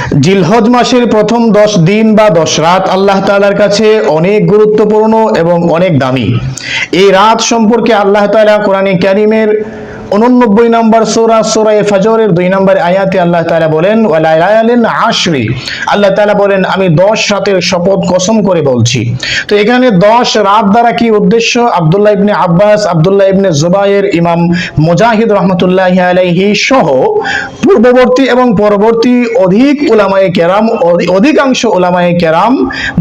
জিলহজ মাসের প্রথম 10 দিন বা 10 রাত আল্লাহ তাআলার কাছে অনেক গুরুত্বপূর্ণ এবং অনেক দামি। এই রাত সম্পর্কে আল্লাহ তাআলা কোরআনে কারীমের 89 নম্বর সূরা সূরা ফাজরের 2 নম্বর আয়াতে আল্লাহ তাআলা বলেন ওয়ালায়ালিন আশরি, আল্লাহ তাআলা বলেন আমি 10 রাতের শপথ কসম করে বলছি। তো এখানে 10 রাত দ্বারা কি উদ্দেশ্য? আব্দুল্লাহ ইবনে আব্বাস, আব্দুল্লাহ ইবনে জুবায়ের, ইমাম মুজাহিদ রাহমাতুল্লাহি আলাইহি সহ পূর্ববর্তী এবং পরবর্তী অধিকাংশ উলামায়ে কেরাম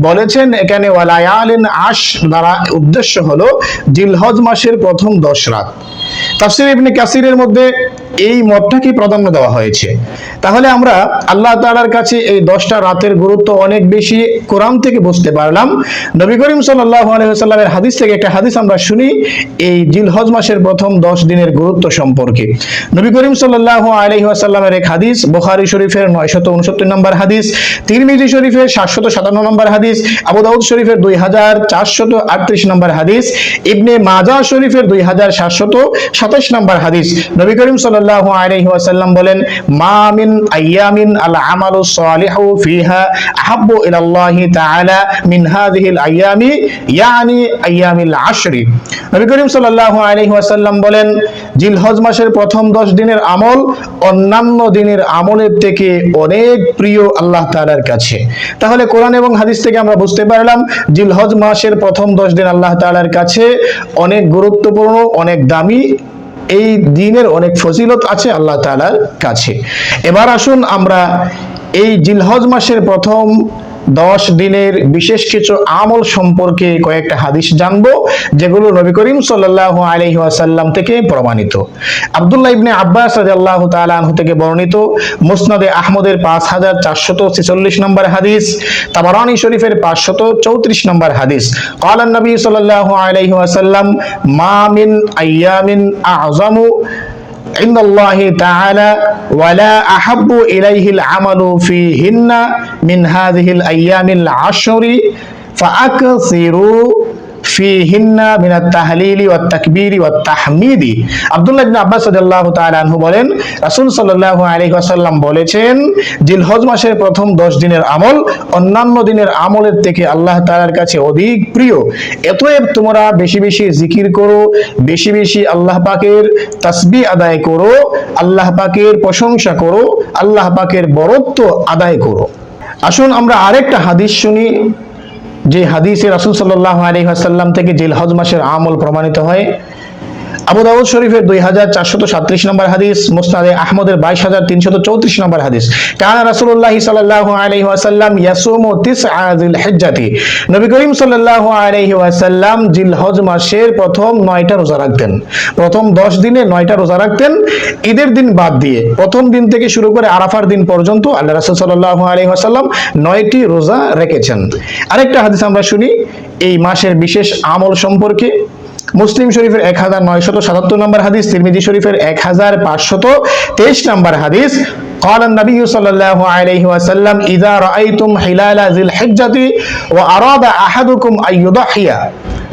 বলেছেন এখানে ওয়ালায়ালিন আশ দ্বারা উদ্দেশ্য হলো জিলহজ মাসের প্রথম 10 রাত। তাফসীর ইবনে কাসিরের মধ্যে এই মতটাকে প্রাধান্য দেওয়া হয়েছে। তাহলে আমরা আল্লাহ তাআলার কাছে এই 10টা রাতের গুরুত্ব অনেক বেশি কোরআন থেকে বুঝতে পারলাম। নবী করিম সাল্লাল্লাহু আলাইহি ওয়াসাল্লামের হাদিস থেকে একটা হাদিস আমরা শুনি এই জিলহজ মাসের প্রথম 10 দিনের গুরুত্ব সম্পর্কে। নবী করিম সাল্লাল্লাহু আলাইহি ওয়াসাল্লামের এক হাদিস, বুখারী শরীফের 969 নম্বর হাদিস, তিরমিজি শরীফের 757 নম্বর হাদিস, আবু দাউদ শরীফের 2438 নম্বর হাদিস, ইবনে মাজাহ শরীফের 2727 নম্বর হাদিস। নবী করিম সাল্লাল্লাহু আলাইহি ওয়াসাল্লাম বলেন মা মিন আইয়ামিন আল আমালু সালিহু ফিহা আহাব্বু ইলাল্লাহি তাআলা মিন হাযিহিল আইয়ামি ইয়ানি আইয়ামিল আশরি। নবী করিম সাল্লাল্লাহু আলাইহি ওয়াসাল্লাম বলেন জিলহজ মাসের প্রথম 10 দিনের আমল অন্যান্য দিনের আমলের থেকে অনেক প্রিয় আল্লাহ তাআলার কাছে। তাহলে কোরআন এবং হাদিস থেকে আমরা বুঝতে পারলাম জিলহজ মাসের প্রথম 10 দিন আল্লাহ তাআলার কাছে অনেক গুরুত্বপূর্ণ, অনেক দামি, এই দিনের অনেক ফজিলত আছে আল্লাহ তাআলার কাছে। এবার আসুন আমরা এই জিলহজ মাসের প্রথম 10 দিনের বিশেষ কিছু আমল সম্পর্কে কয়েকটা হাদিস জানবো, যেগুলো নবী করিম সাল্লাল্লাহু আলাইহি ওয়াসাল্লাম থেকে প্রমাণিত। আব্দুল্লাহ ইবনে আব্বাস রাদিয়াল্লাহু তাআলা আনহু থেকে বর্ণিত মুসনাদে আহমদের 5446 নম্বর হাদিস, তাবারানী শরীফের 534 নম্বর হাদিস, قال النبي صلى الله عليه وسلم ما من أيام أعظم عند الله تعالى ولا أحب إليه العمل فيهن من هذه الأيام العشر فأكثروا ফিহিন্না মিনাত তাহলিলি ওয়াত তাকবীরি ওয়াত তাহমিদি। আব্দুল্লাহ ইবনে আব্বাস রাদিয়াল্লাহু তাআলা আনহু বলেন রাসূল সাল্লাল্লাহু আলাইহি ওয়াসাল্লাম বলেছেন জিলহজ মাসের প্রথম 10 দিনের আমল অন্যান্য দিনের আমলের থেকে আল্লাহ তাআলার কাছে অধিক প্রিয়। অতএব তোমরা বেশি বেশি জিকির করো, বেশি বেশি আল্লাহ পাকের তাসবিহ আদায় করো, আল্লাহ পাকের প্রশংসা করো, আল্লাহ পাকের বরত্ব আদায় করো। আসুন আমরা আরেকটা হাদিস শুনি, যে হাদিসে রাসূল সাল্লাল্লাহু আলাইহি ওয়াসাল্লাম থেকে জিলহজ মাসের আমল প্রমাণিত হয়। আবু দাউদ শরীফের 2437 নম্বর হাদিস, মুসনাদে আহমদের 22334 নম্বর হাদিস, কানা রাসূলুল্লাহ সাল্লাল্লাহু আলাইহি ওয়াসাল্লাম ইয়াসুমু তিসআ যিলহিজ্জাতি, নবী করিম সাল্লাল্লাহু আলাইহি ওয়াসাল্লাম জিলহজ মাসের প্রথম 9টা রোজা রাখতেন। প্রথম 10 দিনে 9টা রোজা রাখতেন, ঈদের দিন বাদ দিয়ে। প্রথম দিন থেকে শুরু করে আরাফার দিন পর্যন্ত আল্লাহ রাসূল সাল্লাল্লাহু আলাইহি ওয়াসাল্লাম 9টি রোজা রেখেছেন। আরেকটা হাদিস আমরা শুনি এই মাসের বিশেষ আমল সম্পর্কে। মুসলিম শরীফের 1977 নম্বর হাদিস, তিরমিজি শরীফের 1523 নম্বর হাদিস, قال النبي صلى الله عليه وسلم إذا رأيتم حلال ذي الحجة وأراد أحدكم أن يضحي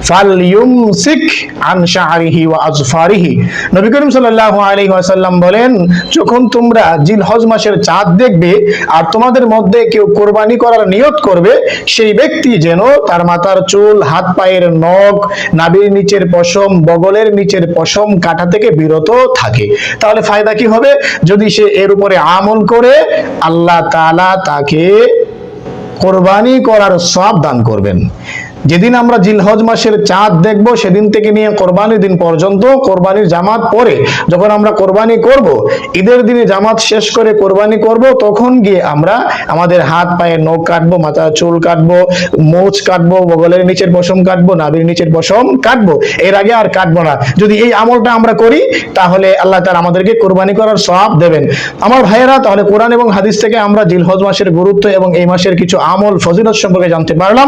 ফালইউমসিক আন শা'রিহি ওয়া আযফারিহি। নবী করিম সাল্লাল্লাহু আলাইহি ওয়াসাল্লাম বলেন যখন তোমরা জিলহজ মাসের চাঁদ দেখবে আর তোমাদের মধ্যে কেউ কুরবানি করার নিয়ত করবে, সেই ব্যক্তি যেন তার মাথার চুল, হাত পায়ের নখ, নাভির নিচের পশম, বগলের নিচের পশম কাটা থেকে বিরত থাকে। তাহলে ফায়দা কি হবে? যদি সে এর উপরে আমল করে আল্লাহ তাআলা তাকে কুরবানি করার সওয়াব দান করবেন। যেদিন আমরা জিলহজ মাসের চাঁদ দেখব সেদিন থেকে নিয়ে কোরবানির দিন পর্যন্ত, কোরবানির জামাত পরে যখন আমরা কোরবানি করব, ঈদের দিনে জামাত শেষ করে কোরবানি করব, তখন গিয়ে আমরা আমাদের হাত পায়ে নখ কাটবো, মাথার চুল কাটবো, মোচ কাটবো, বগলের নিচের পশম কাটবো, নাভির নিচের পশম কাটবো। এর আগে আর কাটবো না। যদি এই আমলটা আমরা করি তাহলে আল্লাহ তাআলা আমাদেরকে কোরবানি করার সওয়াব দেবেন। আমার ভাইয়েরা, তাহলে কোরআন এবং হাদিস থেকে আমরা জিলহজ মাসের গুরুত্ব এবং এই মাসের কিছু আমল ফজিলত সম্পর্কে জানতে পারলাম।